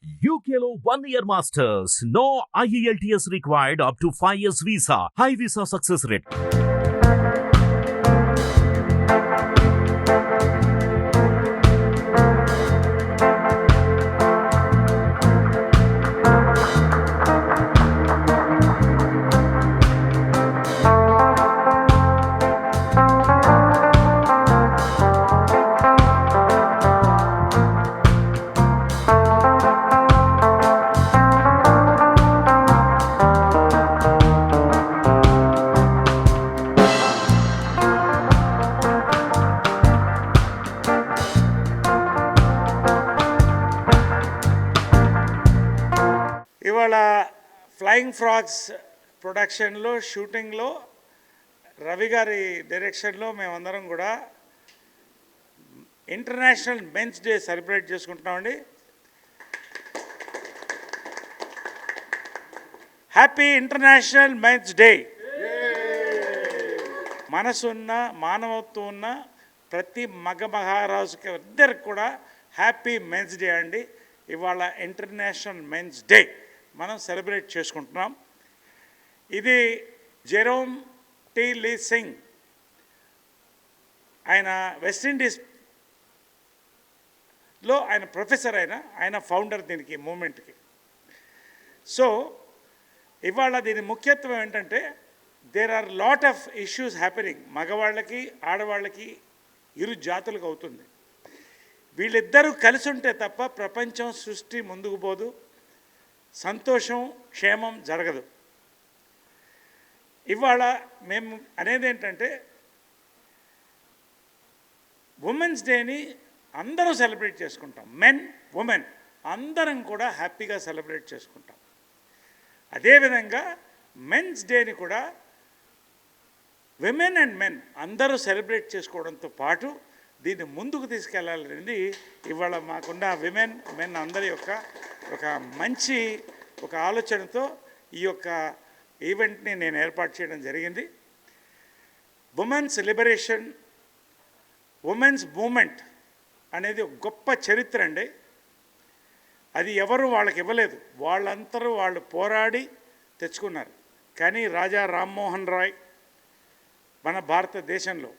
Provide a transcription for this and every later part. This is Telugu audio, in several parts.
UKLO 1 year masters. No IELTS required up to 5 years visa. High visa success rate. ఇవాళ ఫ్లయింగ్ ఫ్రాగ్స్ ప్రొడక్షన్లో షూటింగ్లో రవి గారి డైరెక్షన్లో మేమందరం కూడా ఇంటర్నేషనల్ మెన్స్ డే సెలబ్రేట్ చేసుకుంటున్నామండి. Happy international men's day. మనసున్న మానవత్వం ఉన్న ప్రతి మహారాజుకి ఇద్దరికి కూడా హ్యాపీ మెన్స్ డే అండి. ఇవాళ ఇంటర్నేషనల్ మెన్స్ డే మనం సెలబ్రేట్ చేసుకుంటున్నాం. ఇది జెరోమ్ టీ లీ సింగ్, ఆయన వెస్టిండీస్లో ఆయన ప్రొఫెసర్, ఆయన ఫౌండర్ దీనికి మూమెంట్కి. సో ఇవాళ దీని ముఖ్యత్వం ఏంటంటే there are lot of issues happening. మగవాళ్ళకి ఆడవాళ్ళకి ఇరు జాతులకు అవుతుంది. వీళ్ళిద్దరూ కలిసి ఉంటే తప్ప ప్రపంచం సృష్టి ముందుకు పోదు, సంతోషం క్షేమం జరగదు. ఇవాళ మేము అనేది ఏంటంటే ఉమెన్స్ డేని అందరం సెలబ్రేట్ చేసుకుంటాం. మెన్ ఉమెన్ అందరం కూడా హ్యాపీగా సెలబ్రేట్ చేసుకుంటాం. అదేవిధంగా మెన్స్ డేని కూడా విమెన్ అండ్ మెన్ అందరూ సెలబ్రేట్ చేసుకోవడంతో పాటు దీన్ని ముందుకు తీసుకెళ్లాలనేది ఇవాళ మాకున్న విమెన్ మెన్ అందరి యొక్క ఒక మంచి ఒక ఆలోచనతో ఈ యొక్క ఈవెంట్ని నేను ఏర్పాటు చేయడం జరిగింది. ఉమెన్స్ లిబరేషన్, ఉమెన్స్ మూమెంట్ అనేది ఒక గొప్ప చరిత్ర అండి. అది ఎవరు వాళ్ళకి ఇవ్వలేదు, వాళ్ళందరూ వాళ్ళు పోరాడి తెచ్చుకున్నారు. కానీ రాజా రామ్మోహన్ రాయ్ మన భారతదేశంలో,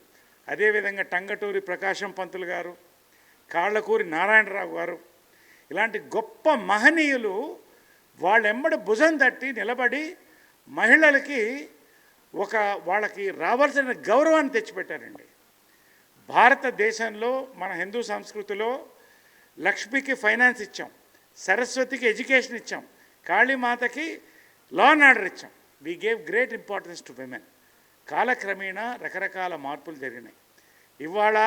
అదేవిధంగా టంగటూరి ప్రకాశం పంతులు గారు, కాళ్ళకూరి నారాయణరావు గారు, ఇలాంటి గొప్ప మహనీయులు వాళ్ళెంబడి భుజం తట్టి నిలబడి మహిళలకి వాళ్ళకి రావాల్సిన గౌరవాన్ని తెచ్చిపెట్టారండి. భారతదేశంలో మన హిందూ సంస్కృతిలో లక్ష్మికి ఫైనాన్స్ ఇచ్చాం, సరస్వతికి ఎడ్యుకేషన్ ఇచ్చాం, కాళీమాతకి లా అండ్ ఆర్డర్ ఇచ్చాం. We gave great importance to women. కాలక్రమేణా రకరకాల మార్పులు జరిగినాయి. ఇవాళ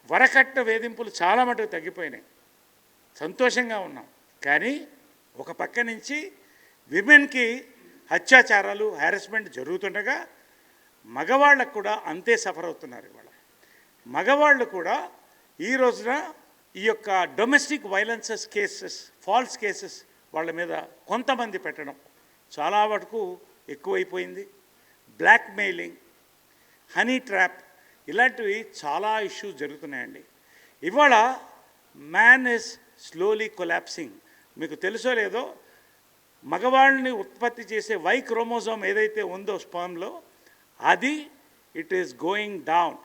వరకట్న వేధింపులు చాలా మటుకు తగ్గిపోయినాయి, సంతోషంగా ఉన్నాం. కానీ ఒక పక్క నుంచి విమెన్కి అత్యాచారాలు హ్యారస్మెంట్ జరుగుతుండగా మగవాళ్ళకు కూడా అంతే సఫర్ అవుతున్నారు. ఇవాళ మగవాళ్ళు కూడా ఈ రోజున ఈ యొక్క domestic violences cases, false cases వాళ్ళ మీద కొంతమంది పెట్టడం చాలా వరకు ఎక్కువైపోయింది. బ్లాక్మెయిలింగ్, హనీ ట్రాప్, ఇలాంటివి చాలా ఇష్యూస్ జరుగుతున్నాయండి. ఇవాళ మ్యాన్ ఈజ్ స్లోలీ కొలాప్సింగ్. మీకు తెలుసో లేదో, మగవాళ్ళని ఉత్పత్తి చేసే వై క్రోమోజోమ్ ఏదైతే ఉందో స్పర్మ్లో, అది ఇట్ ఈస్ గోయింగ్ డౌన్.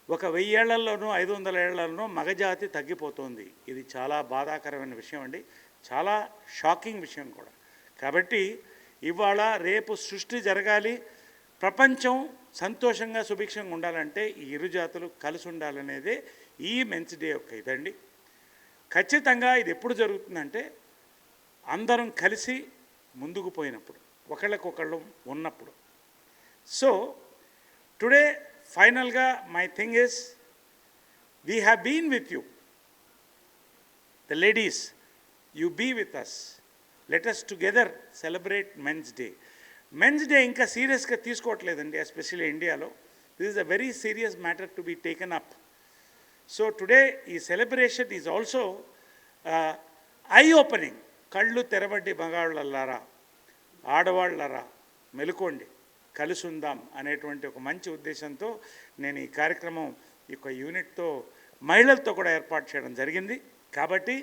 ఒక 1000 ఏళ్లలోనూ 500 ఏళ్లలోనూ మగజాతి తగ్గిపోతుంది. ఇది చాలా బాధాకరమైన విషయం అండి, చాలా షాకింగ్ విషయం కూడా. కాబట్టి ఇవాళ రేపు సృష్టి జరగాలి, ప్రపంచం సంతోషంగా సుభిక్షంగా ఉండాలంటే ఈ ఇరు జాతులు కలిసి ఉండాలనేదే ఈ మెన్స్ డే యొక్క ఇదండి. ఖచ్చితంగా ఇది ఎప్పుడు జరుగుతుందంటే అందరం కలిసి ముందుకు పోయినప్పుడు, ఒకళ్ళకొకళ్ళు ఉన్నప్పుడు. సో టుడే ఫైనల్గా my thing is, we have been with you, the ladies, you be with us, let us together celebrate men's day. Men's day ఇంకా సీరియస్గా తీసుకోవట్లేదండి, ఎస్పెషల్లీ ఇండియాలో. This is a very serious matter to be taken up. So today ఈ celebration is also eye opening. కళ్ళు తెరబడ్డి మగాళ్ళలారా, ఆడవాళ్ళరా మెలుకోండి, కలిసి ఉందాం అనేటువంటి ఒక మంచి ఉద్దేశంతో నేను ఈ కార్యక్రమం యొక్క యూనిట్తో మహిళలతో కూడా ఏర్పాటు చేయడం జరిగింది. కాబట్టి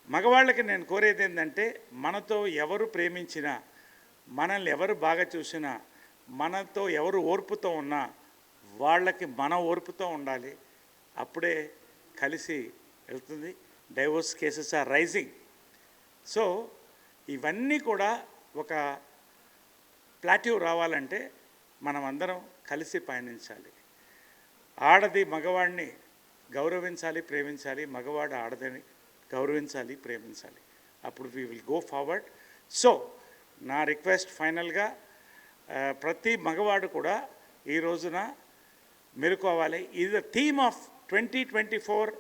మగవాళ్ళకి నేను కోరేది ఏంటంటే, మనతో ఎవరు ప్రేమించినా, మనల్ని ఎవరు బాగా చూసినా, మనతో ఎవరు ఓర్పుతో ఉన్నా వాళ్ళకి మన ఓర్పుతో ఉండాలి. అప్పుడే కలిసి వెళ్తుంది. Divorce cases are rising. So ఇవన్నీ కూడా ఒక ప్లాట్యూ రావాలంటే మనం అందరం కలిసి పయనించాలి. ఆడది మగవాడిని గౌరవించాలి, ప్రేమించాలి. మగవాడు ఆడదని గౌరవించాలి, ప్రేమించాలి. అప్పుడు we will go forward. So నా రిక్వెస్ట్ ఫైనల్గా, ప్రతి మగవాడు కూడా ఈ రోజున మెలుకోవాలి. ఇది the theme of 2024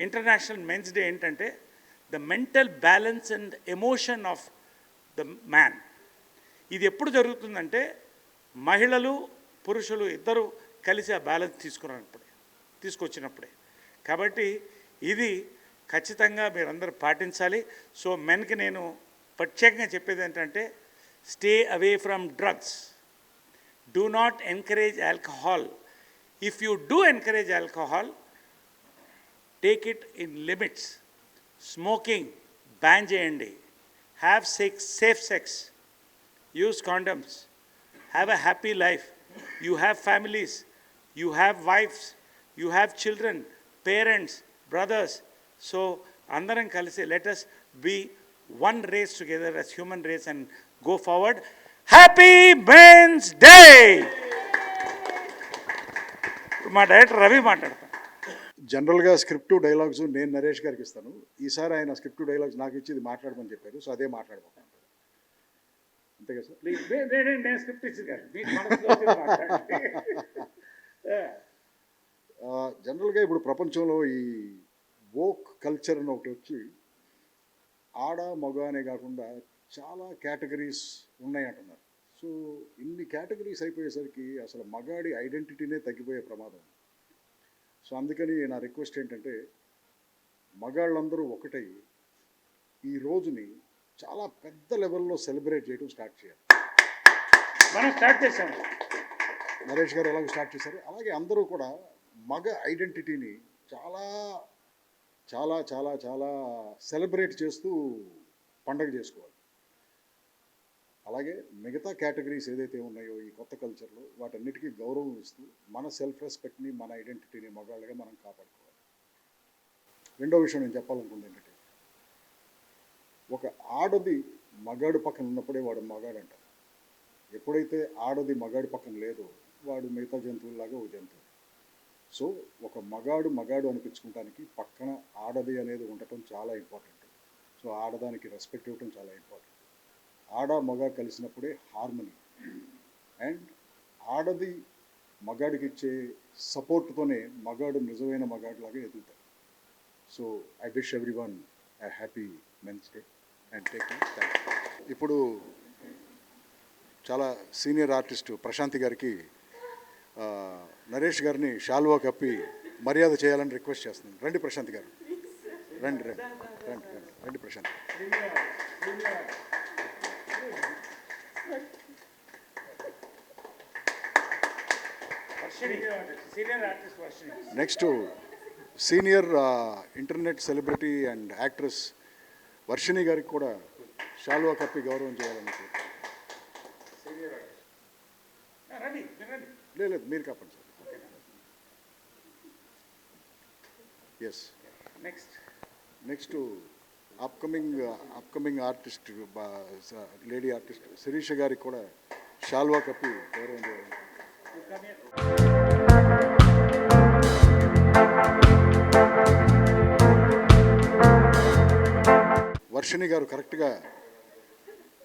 international men's day. ఏంటంటే the mental balance and emotion of the man. ఇది ఎప్పుడు జరుగుతుందంటే మహిళలు పురుషులు ఇద్దరు కలిసి ఆ బ్యాలెన్స్ తీసుకొచ్చినప్పుడే. కాబట్టి ఇది ఖచ్చితంగా మీరందరూ పాటించాలి. సో మెన్కి నేను ప్రత్యేకంగా చెప్పేది ఏంటంటే, stay away from drugs. Do not encourage alcohol. If you do encourage alcohol, take it in limits. Smoking ban చేయండి. Have safe sex. Use condoms. Have a happy life. You have families. You have wifes. You have children, parents, brothers. So అందరం కలిసి let us be one race together as human race and go forward. Happy Men's Day! మా డైరెక్టర్ రవి మాట్లాడతాను. జనరల్గా స్క్రిప్ట్ డైలాగ్స్ నేను నరేష్ గారికి ఇస్తాను. ఈసారి ఆయన స్క్రిప్ట్ డైలాగ్స్ నాకు ఇచ్చి ఇది మాట్లాడమని చెప్పారు. సో అదే మాట్లాడబోతాను. అంతే కదా సార్? ప్లీజ్ నేను స్క్రిప్ట్ ఇచ్చి కాదు, మీకు మనసులో మాట్లాడండి. జనరల్గా ఇప్పుడు ప్రపంచంలో ఈ వోక్ కల్చర్ అని ఒకటి వచ్చి ఆడ మగ అనే కాకుండా చాలా కేటగిరీస్ ఉన్నాయి అంటున్నారు. సో ఇన్ని కేటగిరీస్ అయిపోయేసరికి అసలు మగాడి ఐడెంటిటీనే తగ్గిపోయే ప్రమాదం. సో అందుకని నా రిక్వెస్ట్ ఏంటంటే, మగాళ్ళందరూ ఒకటై ఈ రోజుని చాలా పెద్ద లెవెల్లో సెలబ్రేట్ చేయడం స్టార్ట్ చేయాలి. మనం స్టార్ట్ చేసాం. నరేష్ గారు ఎలాగో స్టార్ట్ చేశారు, అలాగే అందరూ కూడా మగ ఐడెంటిటీని చాలా చాలా చాలా చాలా సెలబ్రేట్ చేస్తూ పండగ చేసుకోవాలి. అలాగే మిగతా కేటగిరీస్ ఏదైతే ఉన్నాయో ఈ కొత్త కల్చర్లో వాటన్నిటికీ గౌరవం ఇస్తూ మన సెల్ఫ్ రెస్పెక్ట్ని, మన ఐడెంటిటీని మగాళ్ళగా మనం కాపాడుకోవాలి. రెండో విషయం నేను చెప్పాలనుకుంది ఏంటంటే, ఒక ఆడది మగాడు పక్కన ఉన్నప్పుడే వాడు మగాడు అంటారు. ఎప్పుడైతే ఆడది మగాడి పక్కన లేదో వాడు మిగతా జంతువుల్లాగా ఒక జంతువు. సో ఒక మగాడు అనిపించుకోవడానికి పక్కన ఆడది అనేది ఉండటం చాలా ఇంపార్టెంట్. సో ఆడదానికి రెస్పెక్ట్ ఇవ్వటం చాలా ఇంపార్టెంట్. ఆడ మగ కలిసినప్పుడే హార్మనీ. అండ్ ఆడది మగాడికి ఇచ్చే సపోర్ట్తోనే మగాడు నిజమైన మగాడిలాగా ఎదుగుతాడు. So I wish everyone a happy men's day and take care. ఇప్పుడు చాలా సీనియర్ ఆర్టిస్టు ప్రశాంతి గారికి నరేష్ గారిని షాల్వా కప్పి మర్యాద చేయాలని రిక్వెస్ట్ చేస్తున్నాను. రండి ప్రశాంత్ గారు, రండి రండి రండి రండి రండి Prashant. Next senior internet celebrity and actress Varshini గారికి కూడా షాల్వా కప్పి గౌరవం చేయాలని. లేదు మీరు కాపండి sir. Yes, next upcoming artist lady artist Shirisha గారికి కూడా షాల్వా కప్పి గౌరవం చేయాలి. వర్షిణి గారు కరెక్ట్గా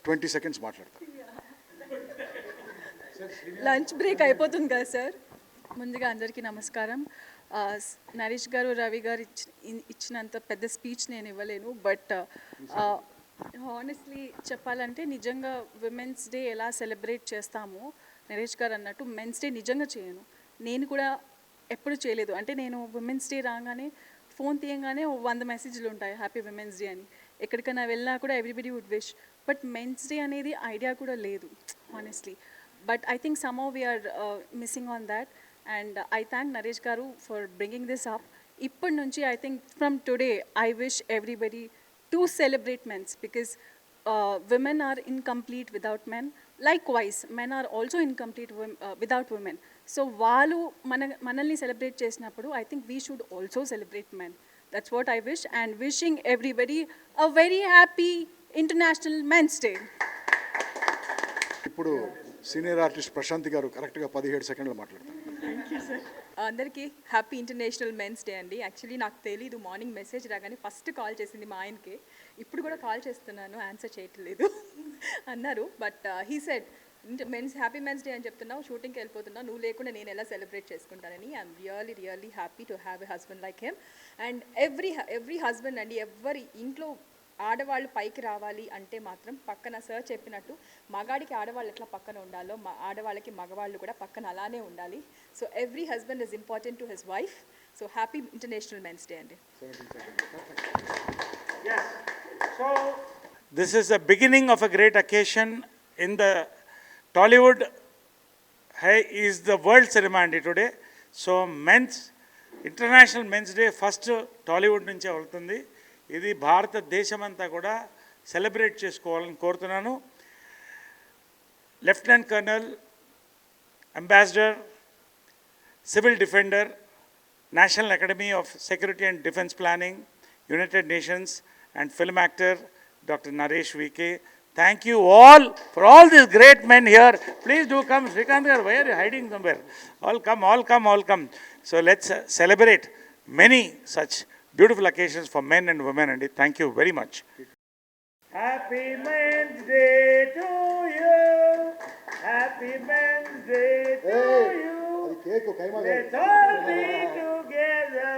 20 seconds మాట్లాడతారు. లంచ్ బ్రేక్ అయిపోతుంది కదా సార్. ముందుగా అందరికీ నమస్కారం. నరేష్ గారు, రవి గారు ఇచ్చినంత పెద్ద స్పీచ్ నేను ఇవ్వలేను. బట్ హానెస్ట్లీ చెప్పాలంటే నిజంగా విమెన్స్ డే ఎలా సెలబ్రేట్ చేస్తామో నరేష్ గారు అన్నట్టు మెన్స్ డే నిజంగా చేయను. నేను కూడా ఎప్పుడు చేయలేదు. అంటే నేను విమెన్స్ డే రాగానే ఫోన్ తీయంగానే 100 మెసేజ్లు ఉంటాయి హ్యాపీ విమెన్స్ డే అని. ఎక్కడికైనా వెళ్ళినా కూడా everybody would wish. But men's day అనేది ఐడియా కూడా లేదు honestly. But I think somehow we are missing on that, and I thank Naresh Garu for bringing this up. ఇప్పటి నుంచి I think from today I wish everybody to celebrate men's because women are incomplete without men. Likewise, men are also incomplete without women. So, వాళ్ళు మనల్ని సెలబ్రేట్ చేసినప్పుడు I think we should also celebrate men. That's what I wish, and wishing everybody a very happy International Men's Day. ఇప్పుడు సీనియర్ ఆర్టిస్ట్ ప్రశాంతి గారు కరెక్ట్గా 17 సెకండ్లు మాట్లాడతారు. అందరికీ హ్యాపీ ఇంటర్నేషనల్ మెన్స్ డే అండి. యాక్చువల్లీ నాకు తెలీదు, మార్నింగ్ మెసేజ్ రాగానే ఫస్ట్ కాల్ చేసింది మా ఆయనకి. ఇప్పుడు కూడా కాల్ చేస్తున్నాను, ఆన్సర్ చేయట్లేదు అన్నారు. But he said happy men's day అని చెప్తున్నావు, షూటింగ్కి వెళ్ళిపోతున్నావు, నువ్వు లేకుండా నేను ఎలా సెలబ్రేట్ చేసుకుంటానని. I'm really happy to have a husband like him. And every husband అండి, ఎవరి ఇంట్లో ఆడవాళ్ళు పైకి రావాలి అంటే మాత్రం పక్కన సార్ చెప్పినట్టు మగాడికి ఆడవాళ్ళు ఎట్లా పక్కన ఉండాలో ఆడవాళ్ళకి మగవాళ్ళు కూడా పక్కన అలానే ఉండాలి. So every husband is important to his wife. So happy international men's day అండి. So, this is the beginning of a great occasion in the Tollywood. Is the world ceremony today. So, International Men's Day first Tollywood నుంచే వెళ్తుంది. ఇది భారతదేశమంతా కూడా సెలబ్రేట్ చేసుకోవాలని కోరుతున్నాను. Lieutenant colonel, ambassador, civil defender, national academy of security and defence planning, United nations and film actor Dr. Naresh VK. Thank you all for all these great men here. Please do come. Srikanth garu, why are you hiding somewhere? All come. So let's celebrate many such beautiful occasions for men and women. And thank you very much. Happy Men's Day to you. Happy Men's Day to you. అది cake keema Let's all be together.